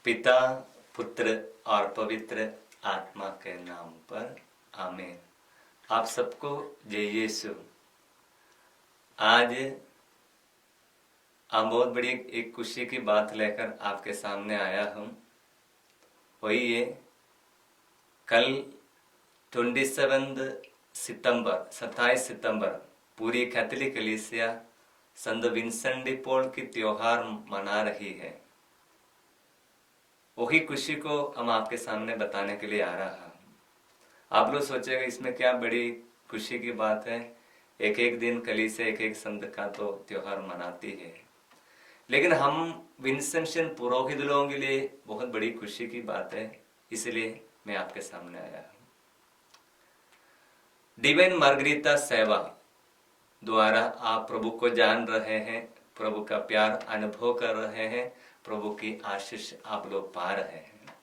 पिता, पुत्र और पवित्र आत्मा के नाम पर आमीन। आप सबको जय यीशु। आज हम बहुत बड़ी एक खुशी की बात लेकर आपके सामने आया हूँ। वही ये कल 27 सितंबर पूरी कैथोलिक कलीसिया संत विंसेंट डी पॉल की त्योहार मना रही है। वही खुशी को हम आपके सामने बताने के लिए आ रहा हूँ। आप लोग सोचेगा इसमें क्या बड़ी खुशी की बात है, एक एक दिन कलीसिया एक एक संत का तो त्योहार मनाती है, लेकिन हम विंसेंशियन पुरोहित लोगों के लिए बहुत बड़ी खुशी की बात है, इसलिए मैं आपके सामने आया हूँ। डिवाइन मार्गरीता सेवा द्वारा आप प्रभु को जान रहे हैं, प्रभु का प्यार अनुभव कर रहे हैं, प्रभु की आशीष आप लोग पा रहे हैं।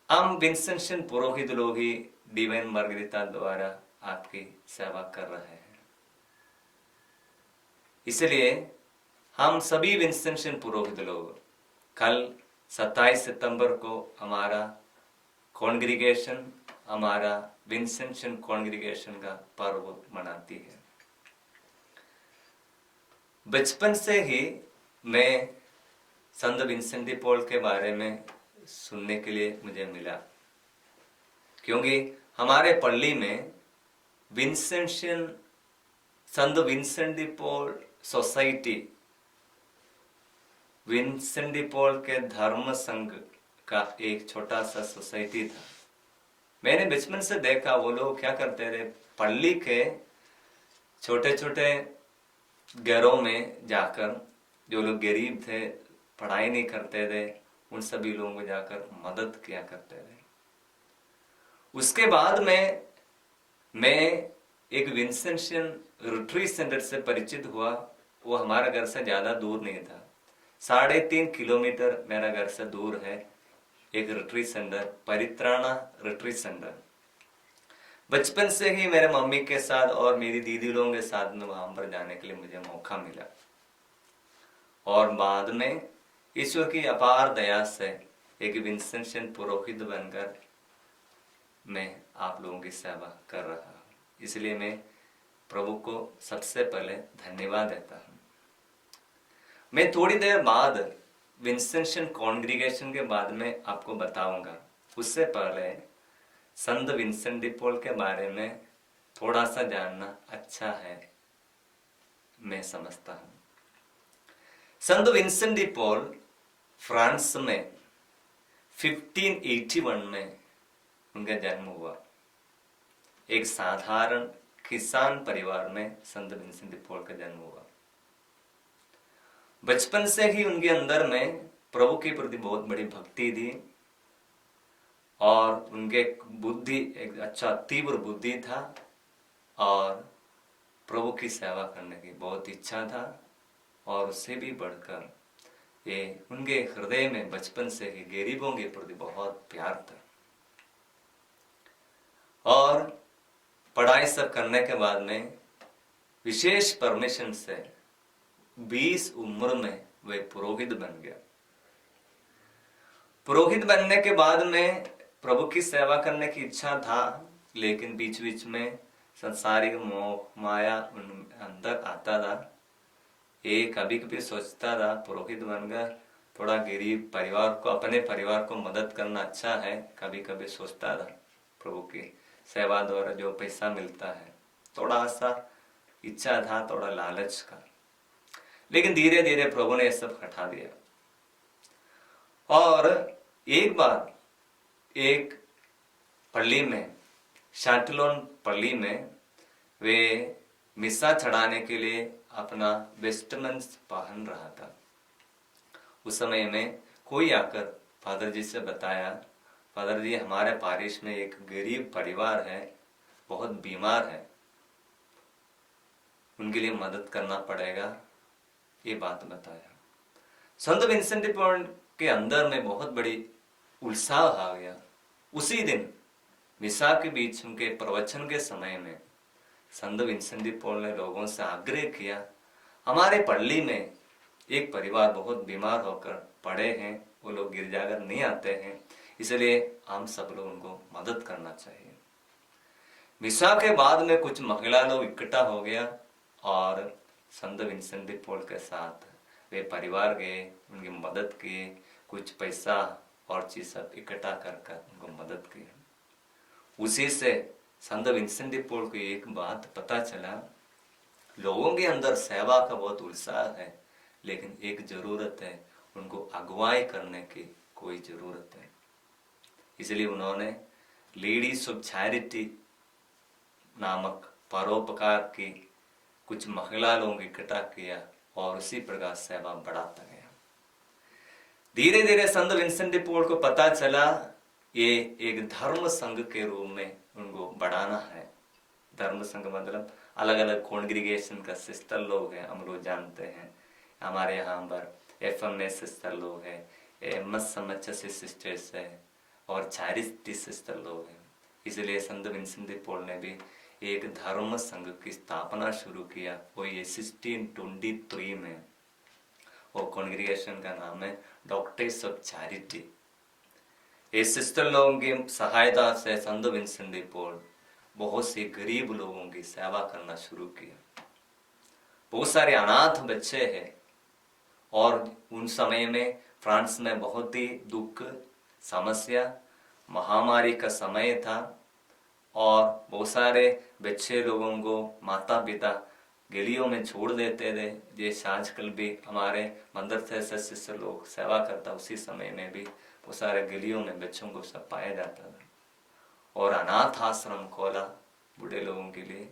हम विंसेंशियन पुरोहित लोग ही डिवाइन मार्गरीता द्वारा आपकी सेवा कर रहे हैं। इसलिए हम सभी विंसेंशियन पुरोहित लोग कल 27 सितंबर को हमारा कॉन्ग्रीगेशन, हमारा विंसेंशियन कॉन्ग्रीगेशन का पर्व मनाती है। बचपन से ही मैं संत विंसेंट डी पॉल के बारे में सुनने के लिए मुझे मिला, क्योंकि हमारे पल्ली में संत Vincent de Paul society, Vincent de Paul के धर्म संघ का एक छोटा सा सोसाइटी था। मैंने बचपन से देखा वो लोग क्या करते थे, पल्ली के छोटे छोटे घरों में जाकर, जो लोग गरीब थे, पढ़ाई नहीं करते थे, उन सभी लोगों को जाकर मदद किया करते थे। उसके बाद में मैं एक विंसेंशियन रिट्रीट सेंटर से परिचित हुआ। वो हमारा घर से ज्यादा दूर नहीं था, 3.5 किलोमीटर मेरा घर से दूर है एक रिट्रीट सेंटर, परित्राणा रिट्रीट सेंटर। बचपन से ही मेरे मम्मी के साथ और मेरी दीदी लोगों के साथ में वहां पर जाने के लिए मुझे मौका मिला, और बाद में ईश्वर की अपार दया से एक विंसेंशियन पुरोहित बनकर मैं आप लोगों की सेवा कर रहा हूँ। इसलिए मैं प्रभु को सबसे पहले धन्यवाद देता हूँ। मैं थोड़ी देर बाद विंसेंशियन कॉन्ग्रीगेशन के बाद में आपको बताऊंगा। उससे पहले संत विंसेंट डी पॉल के बारे में थोड़ा सा जानना अच्छा है, मैं समझता हूँ। संत विंसेंट डी पॉल फ्रांस में 1581 में उनका जन्म हुआ। एक साधारण किसान परिवार में संत विंसेंट डी पॉल का जन्म हुआ। बचपन से ही उनके अंदर में प्रभु के प्रति बहुत बड़ी भक्ति थी, और उनके बुद्धि एक अच्छा तीव्र बुद्धि था, और प्रभु की सेवा करने की बहुत इच्छा था, और उससे भी बढ़कर ये उनके हृदय में बचपन से ही गरीबों के प्रति बहुत प्यार था। और पढ़ाई सब करने के बाद में विशेष परमिशन से 20 उम्र में वे पुरोहित बन गया। पुरोहित बनने के बाद में प्रभु की सेवा करने की इच्छा था, लेकिन बीच बीच में संसारिक मोह माया उन अंदर आता था। ये कभी कभी सोचता था पुरोहित बनकर थोड़ा गरीब परिवार को, अपने परिवार को मदद करना अच्छा है। कभी कभी सोचता था प्रभु की सेवा द्वारा जो पैसा मिलता है, थोड़ा सा इच्छा था, थोड़ा लालच का। लेकिन धीरे धीरे प्रभु ने यह सब हटा दिया। और एक बार एक पल्ली में, शाटलोन पल्ली में, वे मिसा चढ़ाने के लिए अपना वेस्टमेंट्स पहन रहा था। उस समय में कोई आकर फादर जी से बताया, फादर जी हमारे पारिश में एक गरीब परिवार है, बहुत बीमार है, उनके लिए मदद करना पड़ेगा, ये बात बताया। संत विंसेंट डी पॉल के अंदर में बहुत बड़ी उत्साह आ गया। उसी दिन मिसा के बीच उनके प्रवचन के समय में संत विंसेंट डी पॉल ने लोगों से आग्रह किया, हमारे पल्ली में एक परिवार बहुत बीमार होकर पड़े हैं, वो लोग गिरजाघर नहीं आते हैं, इसलिए हम सब लोग उनको मदद करना चाहिए। मिसा के बाद में कुछ महिला लोग इकट्ठा हो गया और संत विंसेंट डी पॉल के साथ वे परिवार गए, उनकी मदद किए, कुछ पैसा और चीज सब इकट्ठा कर उनको मदद की। उसी से संत विंसेंट डी पॉल को एक बात पता चला, लोगों के अंदर सेवा का बहुत उत्साह है, लेकिन एक जरूरत है, उनको अगुवाई करने की कोई जरूरत है। इसलिए उन्होंने लेडीज ऑफ चैरिटी नामक परोपकार की कुछ महिला लोगों को इकट्ठा किया और उसी प्रकार सेवा बढ़ाता गया। धीरे धीरे संत विंसेंट डी पॉल को पता चला ये एक धर्म संघ के रूप में उनको बढ़ाना है। धर्म संघ मतलब अलग अलग कॉन्ग्रीगेशन का सिस्टर लोग हैं, हम लोग जानते हैं। हमारे यहाँ पर FMA सिस्टर लोग हैं, MS सिस्टर्स है और चैरिटी सिस्टर लोग हैं। इसलिए संत विंसेंट डी पॉल ने भी एक धर्म संघ की स्थापना शुरू किया, वो ये 1623 में। वो कॉन्ग्रीगेशन का नाम है डॉक्टर्स ऑफ चैरिटी। ये सिस्टर लोगों की सहायता से संत विंसेंट डी पॉल बहुत से गरीब लोगों की सेवा करना शुरू किया। बहुत सारे अनाथ बच्चे हैं और उन समय में फ्रांस में बहुत ही दुख, समस्या, महामारी का समय था और बहुत सारे बच्चे लोगों को माता पिता गलियों में छोड़ देते थे। जैसे आजकल भी हमारे मंदिर से शिष्य लोग सेवा करता, उसी समय में भी बहुत सारे गलियों में बच्चों को सब पाया जाता था और अनाथ आश्रम खोला बूढ़े लोगों के लिए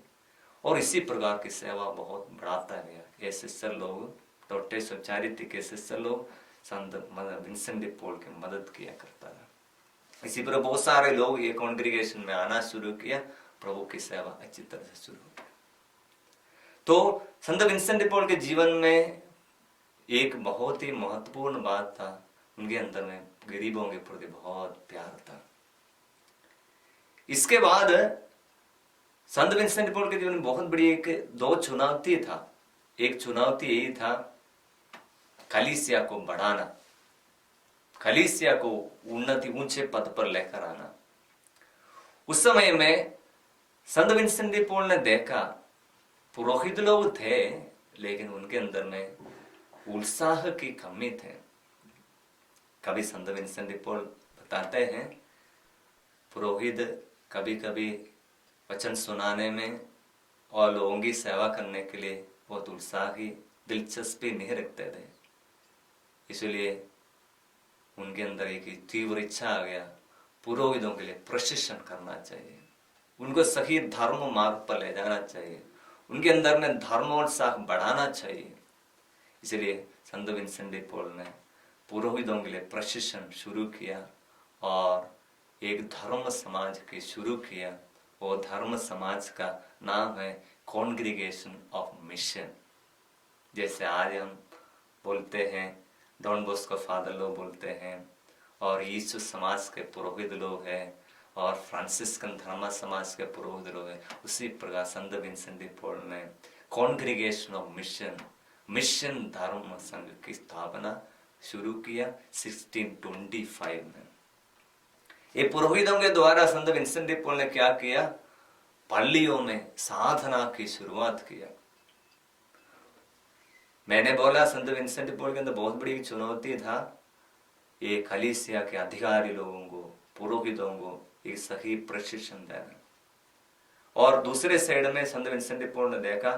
और इसी प्रकार की सेवा बहुत बढ़ाता गया। ये सिस्टर लोग, डॉक्टर्स ऑफ चैरिटी के सिस्टर लोग संत विंसेंट डी पॉल की मदद किया करता था। इसी पर बहुत सारे लोग ये कॉन्ग्रीगेशन में आना शुरू किया, प्रभु की सेवा अच्छी तरह से शुरू हो गई। तो संत विंसेंट डी पॉल के जीवन में एक बहुत ही महत्वपूर्ण बात था, उनके अंदर में गरीबों के प्रति बहुत प्यार था। इसके बाद संत विंसेंट डी पॉल के जीवन में बहुत बड़ी दो चुनौती था। एक चुनौती यही था कलीसिया को बढ़ाना, कलीसिया को उन्नति ऊंचे पद पर लेकर आना। उस समय में संत विंसेंट डी पॉल ने देखा पुरोहित लोग थे, लेकिन उनके अंदर में उत्साह की कमी थे। कभी संत विंसेंट डी पॉल बताते हैं पुरोहित कभी कभी वचन सुनाने में और लोगों की सेवा करने के लिए बहुत उत्साही, दिलचस्पी नहीं रखते थे। इसलिए उनके अंदर एक तीव्र इच्छा आ गया, पुरोहितों के लिए प्रशिक्षण करना चाहिए, उनको सही धर्म मार्ग पर ले जाना चाहिए, उनके अंदर में धर्मोत्साह बढ़ाना चाहिए। इसलिए संत विंसेंट डी पॉल ने पुरोहितों के लिए प्रशिक्षण शुरू किया और एक धर्म समाज के शुरू किया। वो धर्म समाज का नाम है कॉन्ग्रीगेशन ऑफ मिशन। जैसे आज हम बोलते हैं डॉन बॉस्को फादर लोग बोलते हैं और यीशु समाज के पुरोहित लोग हैं और फ्रांसिस्कन धर्म समाज के पुरोहित लोग हैं, उसी प्रकार संत विंसेंट डी पॉल ने कॉन्ग्रीगेशन ऑफ मिशन, मिशन धर्म संघ की स्थापना शुरू किया 1625 में। ये पुरोहितों के द्वारा संत विंसेंट डी पॉल ने क्या किया, पल्लियों में साधना की शुरुआत किया। मैंने बोला संत विंसेंट डी पॉल के अंदर बहुत बड़ी चुनौती था ये कलीसिया के अधिकारी लोगों को, पुरोहितों को एक सही प्रशिक्षण देना। और दूसरे साइड में संत विंसेंट डी पॉल ने देखा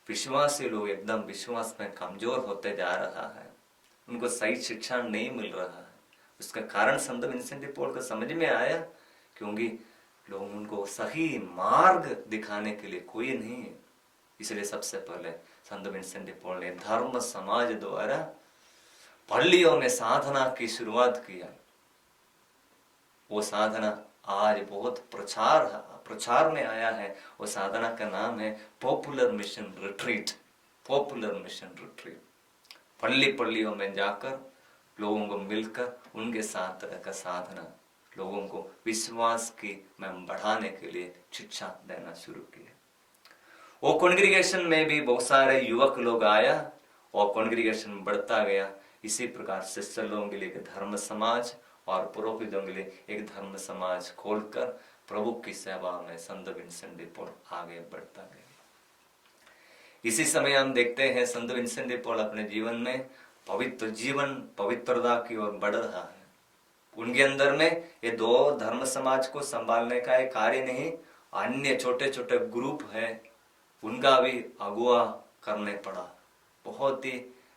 विश्वासी लोग एकदम विश्वास में कमजोर होते जा रहा है, उनको सही शिक्षा नहीं मिल रहा है। उसका कारण संत विंसेंट डी पॉल को समझ में आया, क्योंकि लोग उनको सही मार्ग दिखाने के लिए कोई नहीं है। इसलिए सबसे पहले संत विंसेंट डी पॉल ने धर्म समाज द्वारा पल्लियों में साधना की शुरुआत किया। वो साधना आज बहुत प्रचार में आया है। वो साधना का नाम है popular mission retreat. Popular mission retreat, पल्ली पल्लियों में जाकर लोगों को मिलकर उनके साथ तरह का साधना, लोगों को विश्वास की में बढ़ाने के लिए शिक्षा देना शुरू किया। वो कॉन्ग्रीगेशन में भी बहुत सारे युवक लोग आया और कॉन्ग्रीगेशन बढ़ता गया। इसी प्रकार सिस्टर लोगों के लिए एक धर्म समाज और पुरोहितों के लिए एक धर्म समाज खोलकर प्रभु की सेवा में संत विंसेंट डी पॉल आगे बढ़ता गया। इसी समय हम देखते हैं संत विंसेंट डी पॉल अपने जीवन में पवित्र जीवन, पवित्रता की ओर बढ़ रहा है। उनके अंदर में ये दो धर्म समाज को संभालने का एक कार्य नहीं, अन्य छोटे छोटे ग्रुप है उनका भी अगुवा करने पड़ा। बहुत ही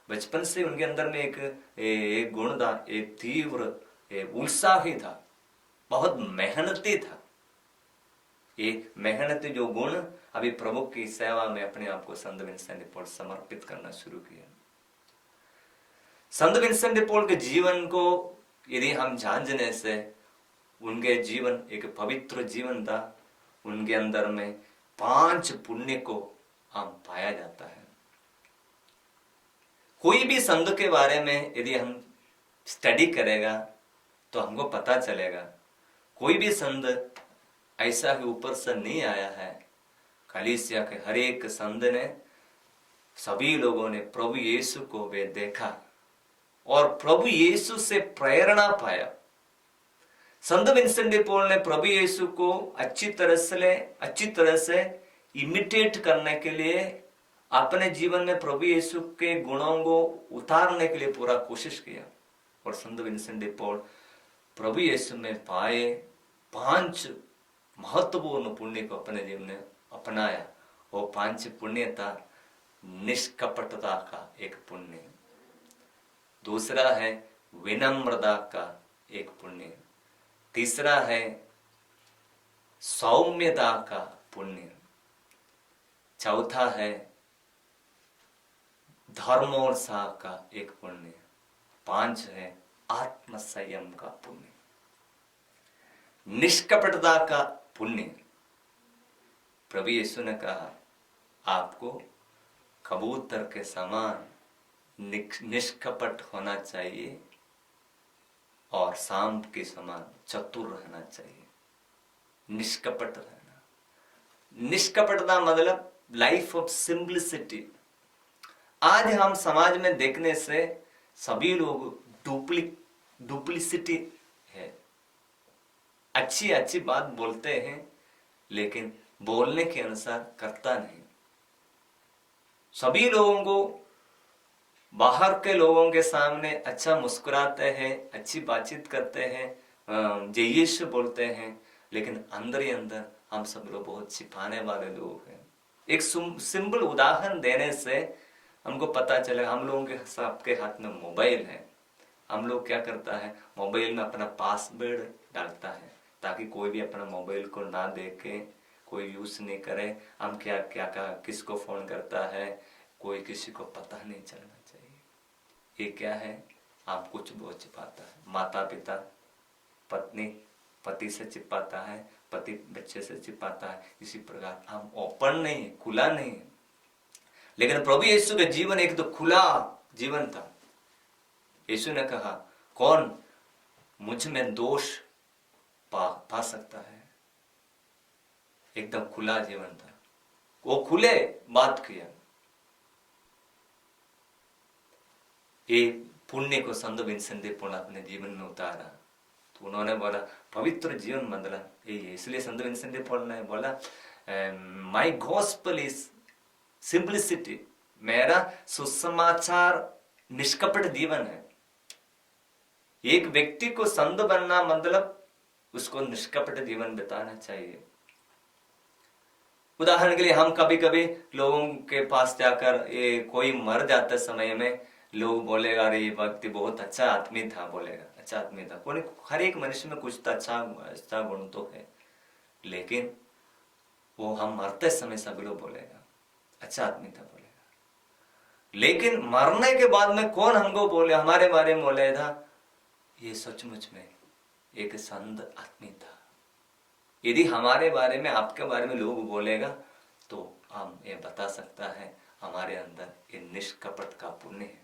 बचपन से उनके अंदर में एक गुण था, एक तीव्र, एक उत्साही था, बहुत मेहनती था। एक मेहनती जो गुण अभी प्रभु की सेवा में अपने आप को संत विंसेंट डी पॉल समर्पित करना शुरू किया। संत विंसेंट डी पॉल के जीवन को यदि हम जानने से, उनके जीवन एक पवित्र जीवन था। उनके अंदर में 5 पुण्य को हम पाया जाता है। कोई भी संत के बारे में यदि हम स्टडी करेगा तो हमको पता चलेगा कोई भी संत ऐसा ही ऊपर से नहीं आया है। कलीसिया के हर एक संत ने, सभी लोगों ने प्रभु यीशु को वे देखा और प्रभु यीशु से प्रेरणा पाया। संत विंसेंट डी पॉल ने प्रभु यीशु को अच्छी तरह से इमिटेट करने के लिए अपने जीवन में प्रभु यीशु के गुणों को उतारने के लिए पूरा कोशिश किया। और संत विंसेंट डी पॉल प्रभु यीशु में पाए 5 महत्वपूर्ण पुण्य को अपने जीवन में अपनाया। वो 5 पुण्य था, निष्कपटता का एक पुण्य, दूसरा है विनम्रता का एक पुण्य, तीसरा है सौम्यता का पुण्य, चौथा है धर्मोत्साह का एक पुण्य, 5 है आत्मसंयम का पुण्य। निष्कपटता का पुण्य, प्रभु यीशु ने कहा आपको कबूतर के समान निष्कपट होना चाहिए और सांप के समान चतुर रहना चाहिए। निष्कपट रहना, निष्कपटता मतलब लाइफ ऑफ सिंपलिसिटी। आज हम समाज में देखने से सभी लोग डुप्लिसिटी है, अच्छी बात बोलते हैं लेकिन बोलने के अनुसार करता नहीं। सभी लोगों को बाहर के लोगों के सामने अच्छा मुस्कुराते हैं, अच्छी बातचीत करते हैं, जय यीशु बोलते हैं, लेकिन अंदर ही अंदर हम सब लोग बहुत छिपाने वाले लोग हैं। एक सिंपल उदाहरण देने से हमको पता चले, हम लोगों के सबके हाथ में मोबाइल है। हम लोग क्या करता है, मोबाइल में अपना पासवर्ड डालता है ताकि कोई भी अपना मोबाइल को ना देखे, कोई यूज नहीं करे। हम क्या किसको फोन करता है कोई किसी को पता नहीं चलना चाहिए। ये क्या है, आप कुछ बहुत छिपाता है। माता पिता पत्नी पति से छिपाता है, पति बच्चे से छिपाता है। इसी प्रकार हम ओपन नहीं है, खुला नहीं है। लेकिन प्रभु यीशु का जीवन एक तो खुला जीवन था। यीशु ने कहा कौन मुझ में दोष पा सकता है। एकदम खुला जीवन था, वो खुले बात किया। ये पुण्य को संत विंसेंट डी पॉल अपने जीवन में उतारा तो उन्होंने बोला पवित्र जीवन मतलब ये। इसलिए संत विंसेंट डी पॉल ने बोला माई गॉस्पेल इज सिंपलिसिटी, मेरा सुसमाचार निष्कपट जीवन है। एक व्यक्ति को संत बनना मतलब उसको निष्कपट जीवन बिताना चाहिए। उदाहरण के लिए हम कभी कभी लोगों के पास जाकर ये कोई मर जाते समय में लोग बोलेगा अरे ये व्यक्ति बहुत अच्छा आदमी था, बोलेगा अच्छा आदमी था। कोई हर एक मनुष्य में कुछ तो अच्छा गुण तो है, लेकिन वो हम मरते समय सभी लोग बोलेगा अच्छा आदमी था बोलेगा। लेकिन मरने के बाद में कौन हमको बोले, हमारे बारे में बोले था ये सचमुच में एक संत आदमी था। यदि हमारे बारे में आपके बारे में लोग बोलेगा तो हम ये बता सकता है हमारे अंदर ये निष्कपट का पुण्य है।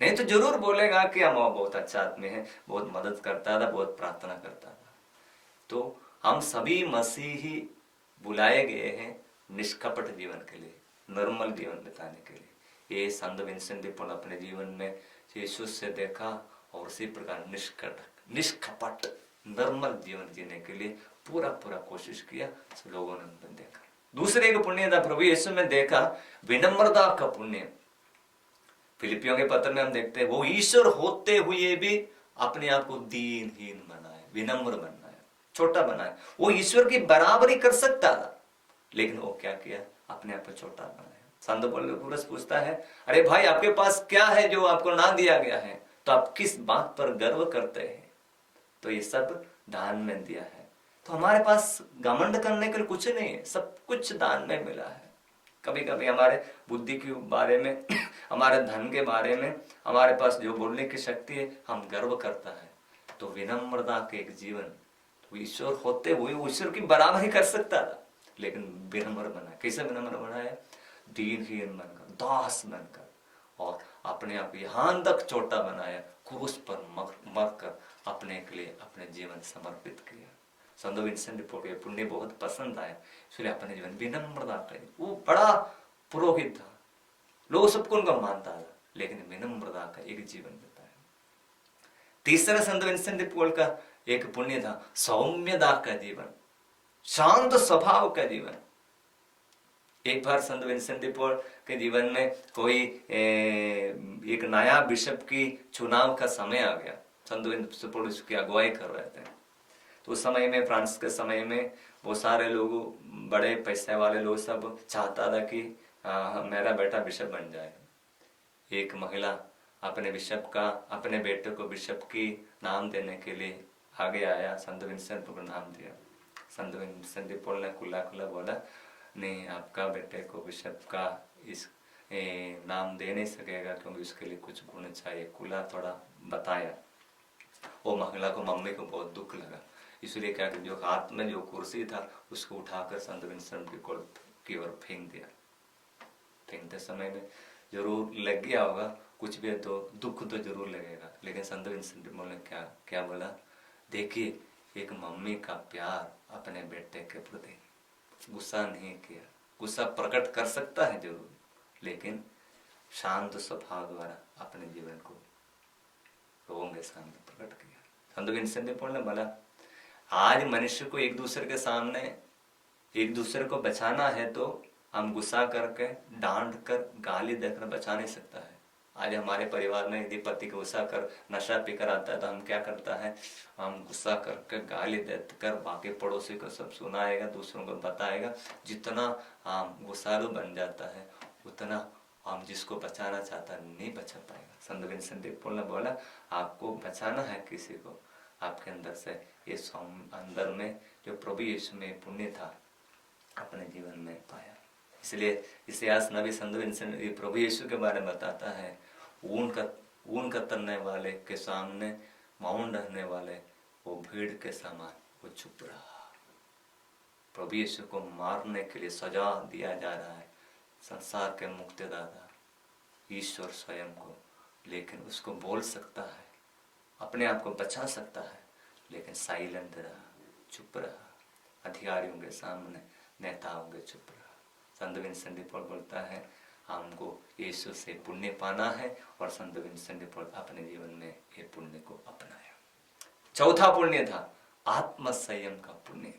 नहीं तो जरूर बोलेगा कि हम बहुत अच्छा आदमी है, बहुत मदद करता था, बहुत प्रार्थना करता था। तो हम सभी मसीही बुलाए गए हैं निष्कपट जीवन के लिए, नॉर्मल जीवन बिताने के लिए। ये संत विंसेंट डी पॉल अपने जीवन में यीशु से देखा और उसी प्रकार निष्कपट नॉर्मल जीवन जीने के लिए पूरा कोशिश किया। लोगों ने देखा। दूसरे का पुण्य था प्रभु यीशु में देखा विनम्रता का पुण्य। फिलिपियों के पत्र में हम देखते हैं वो ईश्वर होते हुए भी अपने आप को दीनहीन बनाए, विनम्र बनाया, छोटा बनाया। वो ईश्वर की बराबरी कर सकता था, लेकिन वो क्या किया, अपने आप को छोटा बनाया। संत पौलुस पूछता है, अरे भाई आपके पास क्या है जो आपको ना दिया गया है, तो आप किस बात पर गर्व करते हैं? तो ये सब दान में दिया है। तो हमारे पास घमंड करने के लिए कुछ नहीं है, सब कुछ दान में मिला है। कभी कभी हमारे बुद्धि के बारे में हमारे धन के बारे में हमारे पास जो बोलने की शक्ति है हम गर्व करता है। तो विनम्रता के एक जीवन, तो ईश्वर होते हुए ईश्वर की बराबरी कर सकता था, लेकिन विनम्र बना। कैसे विनम्र बनाया? दीनहीन बनकर, दास बनकर, और अपने आप यहां तक छोटा बनाया, क्रूस पर मरकर अपने के लिए अपने जीवन समर्पित किया। संत विंसेंट डी पॉल को पुण्य बहुत पसंद आया, इसलिए अपने जीवन विनम्रता कर। वो बड़ा पुरोहित था, लोग सबको उनका मानता था, लेकिन विनम्रता का एक जीवन बताया। तीसरा संत विंसेंट डी पॉल का एक पुण्य था सौम्यता का जीवन, शांत स्वभाव का जीवन। एक बार संत विंसेंट डी पॉल के जीवन में कोई एक नया बिशप की चुनाव का समय आ गया। संत विंसेंट डी पॉल उसकी अगुवाई कर रहे थे। तो उस समय में, फ्रांस के समय में, वो सारे लोग, बड़े पैसे वाले लोग सब चाहता था कि मेरा बेटा बिशप बन जाए। एक महिला अपने बेटे को बिशप की नाम देने के लिए आगे आया, संत विंसेंट को नाम दिया। संत विंसेंट डी पॉल ने खुला बोला, नहीं, आपका बेटे को बिशप का इस नाम दे नहीं सकेगा, क्योंकि उसके लिए कुछ गुण चाहिए। खुला थोड़ा बताया। वो महिला को, मम्मी को बहुत दुख लगा, इसलिए क्या कि जो हाथ में जो कुर्सी था उसको उठाकर संत विंसेंट डी पॉल की ओर फेंक दिया। फेंकते समय में जरूर लग गया होगा, कुछ भी तो दुख तो जरूर लगेगा, लेकिन संत विंसेंट डी पॉल ने क्या बोला, देखिए एक मम्मी का प्यार अपने बेटे के प्रति। गुस्सा नहीं किया, गुस्सा प्रकट कर सकता है जरूर, लेकिन शांत स्वभाव द्वारा अपने जीवन को लोगों के सामने प्रकट किया। संत विंसेंट डी पॉल ने बोला, आज मनुष्य को एक दूसरे के सामने एक दूसरे को बचाना है तो हम गुस्सा करके, डांट कर, गाली देकर बचा नहीं सकता है। आज हमारे परिवार में यदि पति को गुस्सा कर नशा पीकर आता है तो हम क्या करता है, हम गुस्सा करके, गाली देकर बाकी पड़ोसी को सब सुनाएगा, दूसरों को बताएगा। जितना हम गुस्सालू बन जाता है उतना हम जिसको बचाना चाहता है नहीं बचा पाएगा। संत विंसेंट डी पॉल ने बोला, आपको बचाना है किसी को, आपके अंदर से ये अंदर में जो प्रभु यीशु में पुण्य था अपने जीवन में पाया। इसलिए इतिहास नबी संत विंसेंट प्रभु यीशु के बारे में बताता है, ऊन कतरने वाले के सामने मौन रहने वाले वो भीड़ के समान वो चुप रहा। प्रभु यीशु को मारने के लिए सजा दिया जा रहा है संसार के मुक्तिदाता ईश्वर स्वयं को, लेकिन उसको बोल सकता है, अपने आप को बचा सकता है, लेकिन साइलेंट रहा, चुप रहा। अधिकारियों के सामने, नेताओं के चुप रहा। संत विंसेंट डी पॉल बोलता है, हमको यीशु से पुण्य पाना है, और संत विंसेंट डी पॉल अपने जीवन में ये पुण्य को अपनाया। चौथा पुण्य था आत्म संयम का पुण्य।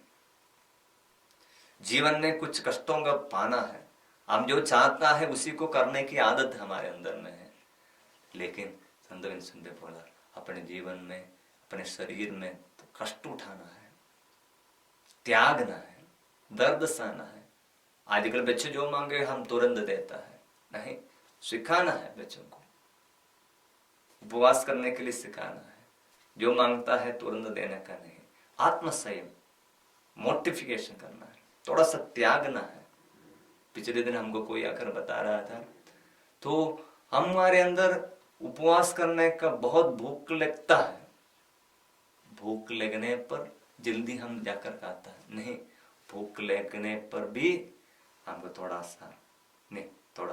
जीवन में कुछ कष्टों का पाना है, हम जो चाहता है उसी को करने की आदत हमारे अंदर में है, लेकिन संत विंसेंट डी पॉल अपने जीवन में, अपने शरीर में तो कष्ट उठाना है, त्यागना है, दर्द सहना है। आजकल बच्चे जो मांगे हम तुरंत देता है, नहीं, सिखाना है बच्चों को, उपवास करने के लिए सिखाना है। जो मांगता है तुरंत देने का नहीं, आत्म संयम, मोटिफिकेशन करना है, थोड़ा सा त्यागना है। पिछले दिन हमको कोई आकर बता रहा था, तो हमारे अंदर उपवास करने का बहुत भूख लगता है, भूख लगने पर जल्दी हम जाकर खाता है, नहीं, भूख लगने पर भी हमको थोड़ा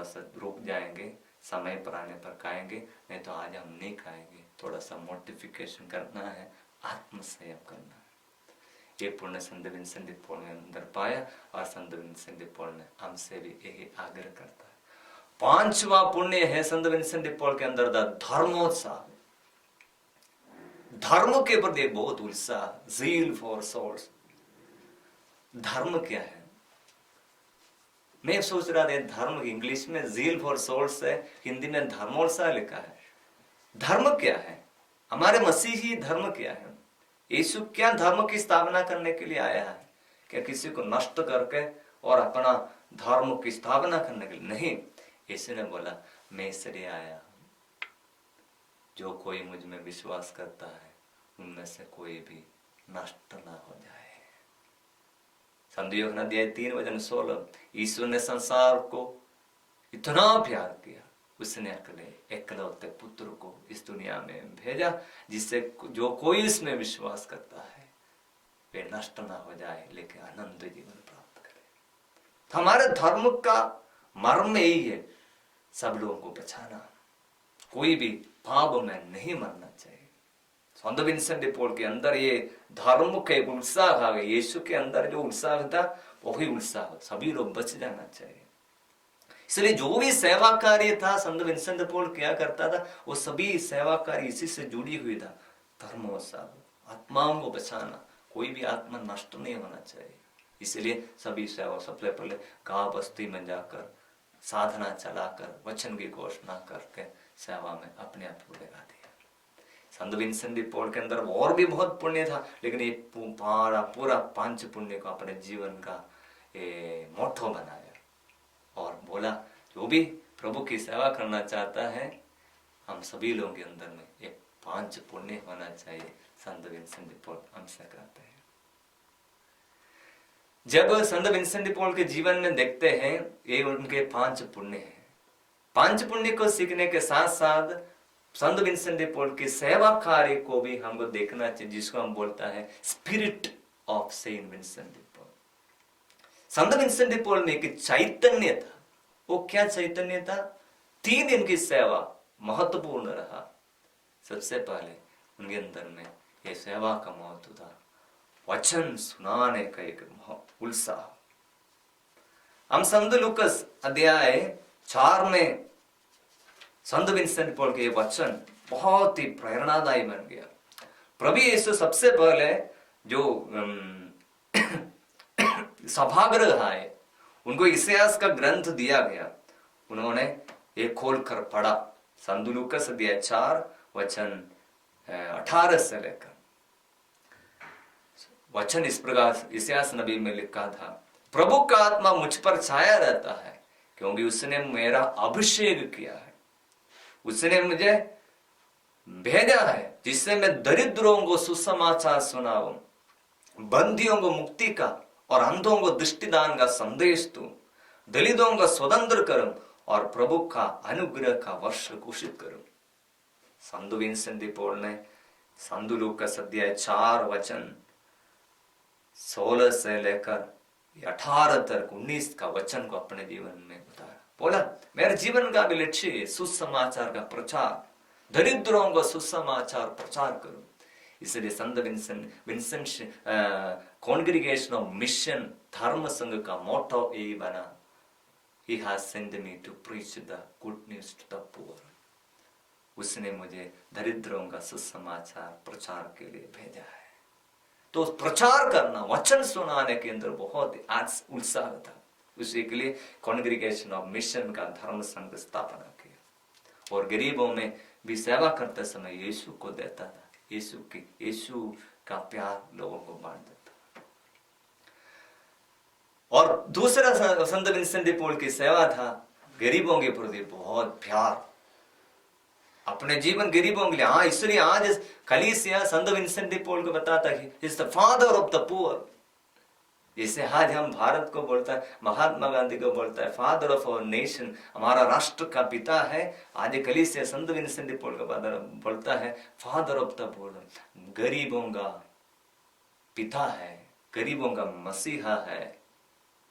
सा रुक जाएंगे, समय पर आने पर खाएंगे, नहीं तो आज हम नहीं खाएंगे। थोड़ा सा मोटिफिकेशन करना है, आत्म संयम करना है। ये पुण्य संत विंसेंट डी पॉल ने अंदर पाया, और संत विंसेंट डी पॉल ने हमसे भी यही आग्रह करता है। पांचवा पुण्य है संत विंसेंट डी पॉल के अंदर धर्मोत्साह। धर्म के प्रति बहुत उत्साह, ज़ील फॉर सोल्स। धर्म क्या है? मैं सोच रहा था धर्म इंग्लिश में ज़ील फॉर सोल्स है, हिंदी में धर्मोत्साह लिखा है। धर्म क्या है? हमारे मसीही धर्म क्या है? यीशु क्या धर्म की स्थापना करने के लिए आया है? क्या किसी को नष्ट करके और अपना धर्म की स्थापना करने के लिए? नहीं, यीशु ने बोला मैं इसलिए आया हूं, जो कोई मुझ में विश्वास करता है उनमें से कोई भी नष्ट ना हो जाए। संत यूहन्ना अध्याय 3:16, ईश्वर ने संसार को इतना प्यार किया, उसने एकलौते पुत्र को इस दुनिया में भेजा, जिससे जो कोई इसमें विश्वास करता है वे नष्ट ना हो जाए लेकिन अनंत जीवन प्राप्त करे। तो हमारे धर्म का मर्म यही है, सब लोगों को बचाना, कोई भी पाप में नहीं मरना चाहिए। संत विंसेंट डी पॉल के अंदर ये धर्म के उत्साह आ गए। यीशु के अंदर जो उत्साह था वही उत्साह, सभी लोग बच जाना चाहिए। इसलिए जो भी सेवा कार्य था संत विंसेंट डी पॉल क्या करता था, वो सभी सेवा कार्य इसी से जुड़ी हुई था। धर्मोत्साह, आत्माओं को बचाना, कोई भी आत्मा नष्ट नहीं होना चाहिए। इसलिए सभी सेवा सबसे पहले गांव बस्ती में जाकर साधना चलाकर वचन की घोषणा करके सेवा में अपने आप को लगा दिया। संत विंसेंट डी पॉल के अंदर और भी बहुत पुण्य था, लेकिन ये पूरा 5 पुण्य को अपने जीवन का मोटो बनाया और बोला जो भी प्रभु की सेवा करना चाहता है, हम सभी लोगों के अंदर में एक 5 पुण्य होना चाहिए। संत विंसेंट डी पॉल हमसे कहते हैं। जब संत विंसेंट डी पॉल के जीवन में देखते हैं ये उनके 5 पुण्य हैं। 5 पुण्य को सीखने के साथ साथ संत विंसेंट डी पॉल की सेवा कार्य को भी हमको देखना चाहिए, जिसको हम बोलता है spirit of Saint Vincent de Paul. संत विंसेंट डी पॉल में एक चैतन्य था। वो क्या चैतन्य था? 3 दिन की सेवा महत्वपूर्ण रहा। सबसे पहले उनके अंदर में ये सेवा का महत्व था, वचन सुनाने का एक उत्साह। हम संत लूकास अध्याय 4 में संत विंसेंट पॉल के वचन बहुत ही प्रेरणादायी बन गया। प्रभु यीशु सबसे पहले जो सभागृह आए, उनको इतिहास का ग्रंथ दिया गया, उन्होंने ये खोल कर पढ़ा। संत लूकास अध्याय 4 वचन 18 से लेकर वचन इस प्रकार इतिहास नबी में लिखा था, प्रभु का आत्मा मुझ पर छाया रहता है, क्योंकि उसने मेरा अभिषेक किया है, उसने मुझे भेजा है जिससे मैं दरिद्रों को सुसमाचार सुनाऊं, बंदियों को मुक्ति का और अंधों को दृष्टिदान का संदेश दूं, दलितों का स्वतंत्र करूं और प्रभु का अनुग्रह का वर्ष घोषित करूं। संत विंसेंट डी पॉल ने संत लूकास अध्याय 4 वचन 16 से लेकर 18 तक 19 का वचन को अपने जीवन में उतारा। बोला मेरे जीवन का भी लक्ष्य है सुसमाचार का प्रचार, दरिद्रों को सुसमाचार प्रचार करूं। इसलिए संत विंसेंट कॉन्ग्रीगेशन ऑफ मिशन धर्म संघ का मोटो यही बना, He has sent me to preach the good news to the poor. उसने मुझे दरिद्रों का सुसमाचार प्रचार के लिए भेजा है। तो प्रचार करना, वचन सुनाने के अंदर बहुत उत्साह था। उसी के लिए कॉन्ग्रीगेशन ऑफ मिशन का धर्म संघ स्थापना किया और गरीबों में भी सेवा करते समय यीशु को देता था। यीशु का प्यार लोगों को बांट देता। और दूसरा संत विंसेंट डी पॉल की सेवा था गरीबों के प्रति बहुत प्यार, अपने जीवन गरीबों के लिए। हाँ, इसलिए आज कलीसिया संत विंसेंट डी पॉल को बताता है is the father of the poor. जैसे आज हम भारत को बोलता है, महात्मा गांधी को बोलता है फादर ऑफ आवर नेशन, हमारा राष्ट्र का पिता है। आज कलीसिया संत विंसेंट डी पॉल को बोलता है फादर ऑफ द पुअर, गरीबों का पिता है, गरीबों का मसीहा है,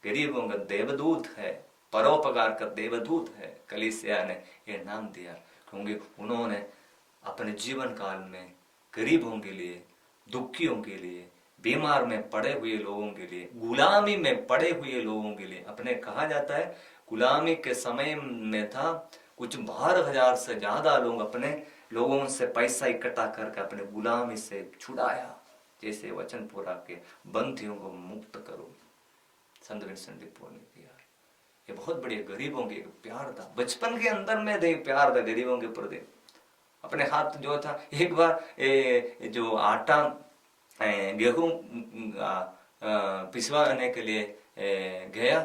गरीबों का देवदूत है, परोपकार का देवदूत है। कलीसिया ने यह नाम दिया क्योंकि उन्होंने अपने जीवन काल में गरीबों के लिए, दुखियों के लिए, बीमार में पड़े हुए लोगों के लिए, गुलामी में पड़े हुए लोगों के लिए, अपने कहा जाता है गुलामी के समय में था, कुछ 12,000 से ज्यादा लोग अपने लोगों से पैसा इकट्ठा करके अपने गुलामी से छुड़ाया, जैसे वचन पूरा के बंदियों को मुक्त करो, संत विंसेंट डी पॉल ने किया। ये बहुत बड़े गरीबों के प्यार था, बचपन के अंदर में थे प्यार था गरीबों के प्रति। अपने हाथ जो था, एक बार जो आटा गेहूं पिसवाने के लिए गया,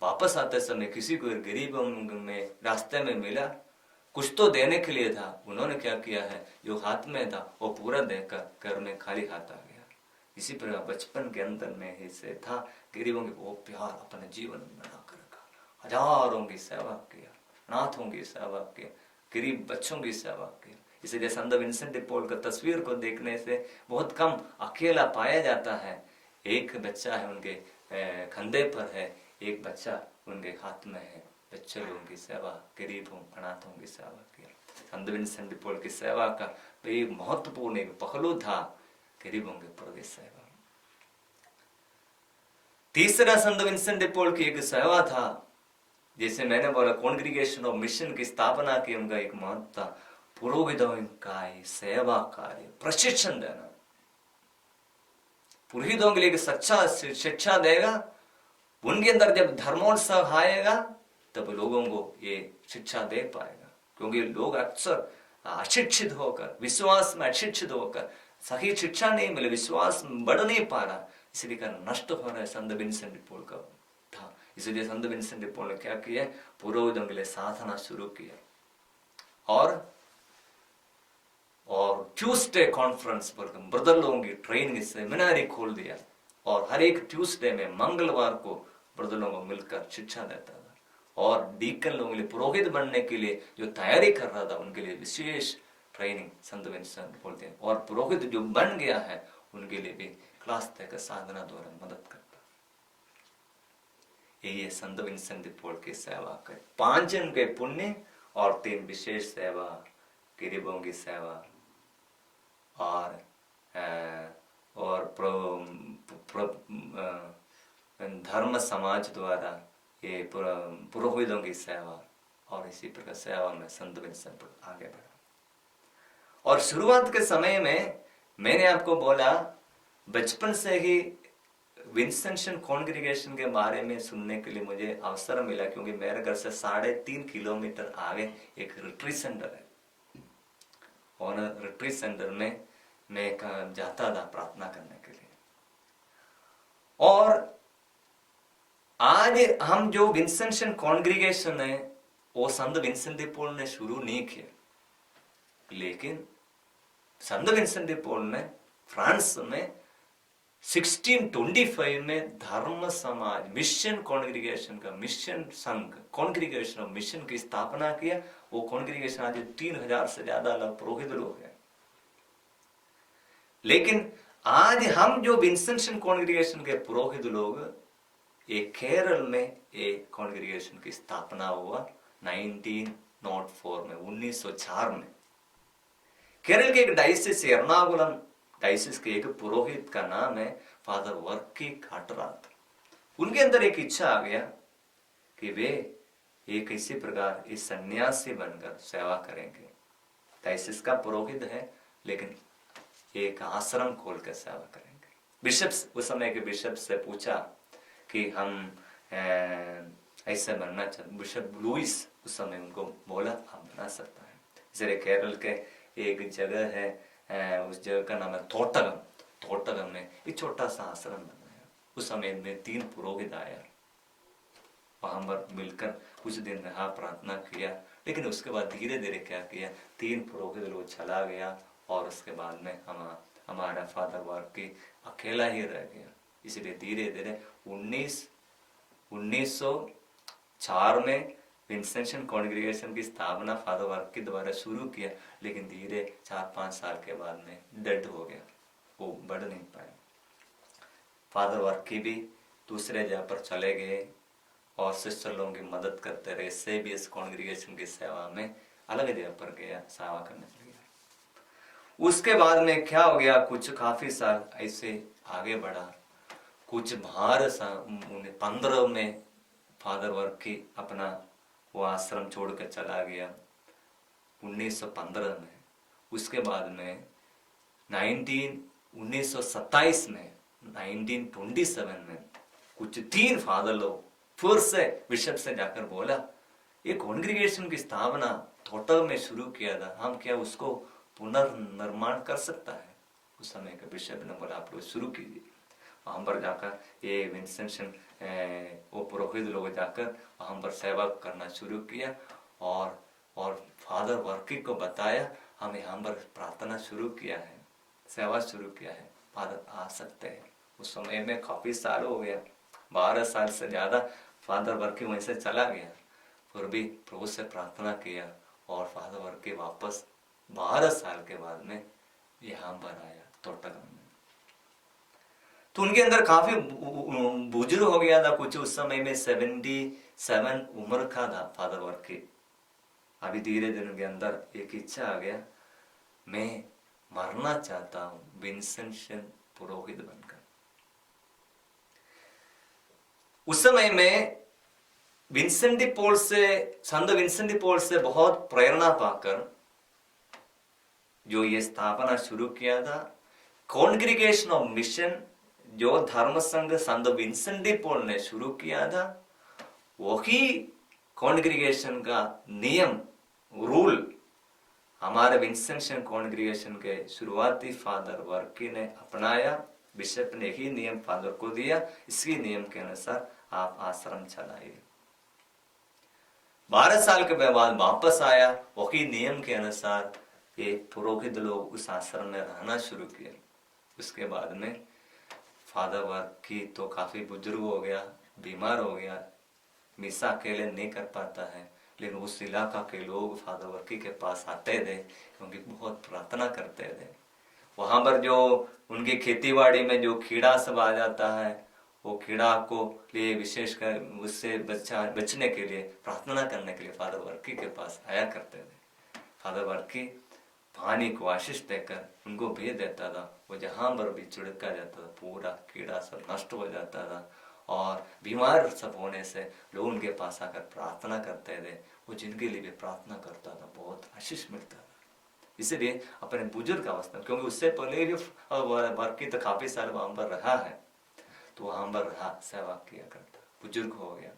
वापस आते समय किसी को गरीब में रास्ते में मिला, कुछ तो देने के लिए था, उन्होंने क्या किया है, जो हाथ में था वो पूरा देकर घर में खाली हाथ आ गया। इसी प्रकार बचपन के अंदर में ही से था, गरीबों के वो प्यार अपने जीवन में बना कर रखा, हजारों की सेवा किया, अनाथों की सेवा किया, गरीब बच्चों की सेवा की। इसलिए संत विंसेंट डी पॉल का तस्वीर को देखने से बहुत कम अकेला पाया जाता है। एक बच्चा है उनके कंधे पर है, एक बच्चा उनके हाथ में है, बच्चे लोगों की सेवा, गरीबों अनाथों की सेवा किया। संत विंसेंट डी पॉल की सेवा का एक महत्वपूर्ण एक पहलू था गरीबों के प्रति सेवा। तीसरा संत विंसेंट डी पॉल की एक सेवा था, जैसे मैंने बोला कॉन्ग्रीगेशन ऑफ मिशन की स्थापना की, उनका एक महत्व था पुरोहितों का सेवा कार्य, प्रशिक्षण देना। पुरोहितों के लिए एक सच्चा शिक्षा देगा, उनके अंदर जब धर्मोत्सव आएगा तब लोगों को ये शिक्षा दे पाएगा, क्योंकि लोग अक्सर अशिक्षित होकर, विश्वास में अशिक्षित होकर सही शिक्षा नहीं मिले, विश्वास बढ़ नहीं पा रहा, इसलिए का नष्ट हो रहा है। संत विंसेंट डी पॉल का था, इसलिए संत विंसेंट डी पॉल ने क्या किया, पुरोहितों के लिए साधना शुरू किया, और ट्यूसडे कॉन्फ्रेंस पर ब्रदर लोगों की ट्रेनिंग सेमिनारी खोल दिया, और हर एक ट्यूसडे में मंगलवार को ब्रदर लोगों को मिलकर शिक्षा देता था। और डीकन लोगों के लिए, पुरोहित बनने के लिए जो तैयारी कर रहा था, उनके लिए विशेष ट्रेनिंग संत विंसेंट बोलते हैं, और पुरोहित जो बन गया है उनके लिए भी क्लास देकर साधना द्वारा मदद करता। ये संत विंसेंट डी पॉल की सेवा कर 5 जन के पुण्य और 3 विशेष सेवा, गरीबों की सेवा और धर्म समाज द्वारा ये पुरोहितों की सेवा, और इसी प्रकार सेवा में संत विंसेंट आगे बढ़ा। और शुरुआत के समय में मैंने आपको बोला, बचपन से ही विंसेंशन कॉन्ग्रीगेशन के बारे में सुनने के लिए मुझे अवसर मिला, क्योंकि मेरे घर से 3.5 किलोमीटर आगे एक रिट्रीट सेंटर है, और रिट्रीट सेंटर में मैं जाता था प्रार्थना करने के लिए। और आज हम जो विंसेंशन कॉन्ग्रीगेशन है वो संत विंसेंट डी पॉल ने शुरू नहीं किया, लेकिन संत विंसेंट डी पॉल ने फ्रांस में 1625 में धर्म समाज मिशन कॉन्ग्रीगेशन का, मिशन संघ, कॉन्ग्रीगेशन ऑफ मिशन की स्थापना किया। वो कॉन्ग्रीगेशन आज 3000 से ज्यादा लोग पुरोहित लोग हैं। लेकिन आज हम जो विंसेंशन कॉन्ग्रीगेशन के पुरोहित लोग, एक केरल में एक कॉन्ग्रीगेशन की स्थापना हुआ 1904 में, 1904 में। केरल के एक डायसिस, एर्नाकुलम डायसिस के एक पुरोहित का नाम है फादर वर्की काटरात। उनके अंदर एक इच्छा आ गया कि वे एक इसी प्रकार इस सन्यासी बनकर सेवा करेंगे। डायसिस का पुरोहित है, लेकिन एक आश्रम खोलकर सेवा करेंगे। बिशप्स, उस समय के बिशप से पूछा कि हम ऐसे बनना चाहते। बिशप लुइस उस समय उनको बोला आप बना सकता है। इसलिए केरल के एक जगह है, उस जगह का नाम है तोटगम। तोटगम में एक छोटा सा आश्रम बनाया। उस समय में 3 पुरोहित आया, वहां पर मिलकर कुछ दिन रहा, प्रार्थना किया। लेकिन उसके बाद धीरे धीरे क्या किया, 3 पुरोहित लोग चला गया, और उसके बाद में हमारा फादर वर्की अकेला ही रह गया। इसलिए धीरे धीरे 1904 में विंसेंशन कॉन्ग्रीगेशन की स्थापना फादर वर्की द्वारा शुरू किया, लेकिन धीरे 4-5 साल के बाद में डेड हो गया, वो बढ़ नहीं पाया। फादर वर्की भी दूसरे जगह पर चले गए और सिस्टर लोगों की मदद करते रहे। सेबियस कॉन्ग्रीगेशन की सेवा में अलग जगह पर गया, सेवा करने लगे। उसके बाद में क्या हो गया, कुछ काफी साल ऐसे आगे बढ़ा। कुछ बाहर 15 फादर वर्की अपना वो आश्रम छोड़कर चला गया 1915 में। उसके बाद में 1927 में 1927 में कुछ 3 फादर लोग फिर से बिशप से जाकर बोला ये कॉन्ग्रीगेशन की स्थापना थोटल में शुरू किया था, हम क्या उसको पुनर्निर्माण कर सकता है? उस समय के बिशप ने बोला आप लोग शुरू कीजिए। वहां पर जाकर ये विंसेंशन वो पुरोहित लोग जाकर वहां पर सेवा करना शुरू किया और फादर वर्की को बताया हम यहाँ पर प्रार्थना शुरू किया है, सेवा शुरू किया है, फादर आ सकते हैं। उस समय में काफी साल हो गया, 12 साल से ज्यादा फादर वर्की वहीं से चला गया, फिर भी प्रभु से प्रार्थना किया और फादर वर्की वापस 12 साल के बाद में यहाँ पर आया तोटगांव में। तो उनके अंदर काफी बुजुर्ग हो गया था, कुछ उस समय में 77 उम्र का था फादर वर्की। अभी धीरे धीरे उनके अंदर एक इच्छा आ गया, मैं मरना चाहता हूं विंसेंशन पुरोहित बनकर। उस समय में विंसेंट डी पॉल से, संत विंसेंट डी पॉल से बहुत प्रेरणा पाकर जो ये स्थापना शुरू किया था कॉन्ग्रीगेशन ऑफ मिशन, जो धर्म संघ संत विंसेंट डी पॉल ने शुरू किया था, वही कॉन्ग्रीगेशन का नियम रूल हमारे विंसेंशन कॉन्ग्रीगेशन के शुरुआती फादर वर्की ने अपनाया। बिशप ने ही नियम फादर को दिया, इसी नियम के अनुसार आप आश्रम चलाइए। 12 साल के बाद वापस आया, वही नियम के अनुसार ये पुरोहित लोग उस आश्रम में रहना शुरू किया। उसके बाद में फादर वर्की तो काफी बुजुर्ग हो गया, बीमार हो गया, मिसा अकेले नहीं कर पाता है, लेकिन उस इलाका के लोग फादर वर्की के पास आते थे क्योंकि बहुत प्रार्थना करते थे। वहां पर जो उनकी खेतीबाड़ी में जो कीड़ा सब आ जाता है, वो कीड़ा को लिए विशेषकर उससे बचने के लिए प्रार्थना करने के लिए फादर वर्की के पास आया करते थे। फादर वर्की पानी को आशीष देकर उनको भेज देता था, वो जहां पर भी छिड़का जाता था पूरा कीड़ा सब नष्ट हो जाता था, और बीमार सब होने से लोग उनके पास आकर प्रार्थना करते थे, वो जिनके लिए भी प्रार्थना करता था, बहुत आशीष मिलता था। इसलिए अपने बुजुर्ग अवस्था, क्योंकि उससे पहले भी वर्की तो काफी साल वहां पर रहा है, तो वहां पर रहा, सेवा किया करता, बुजुर्ग हो गया,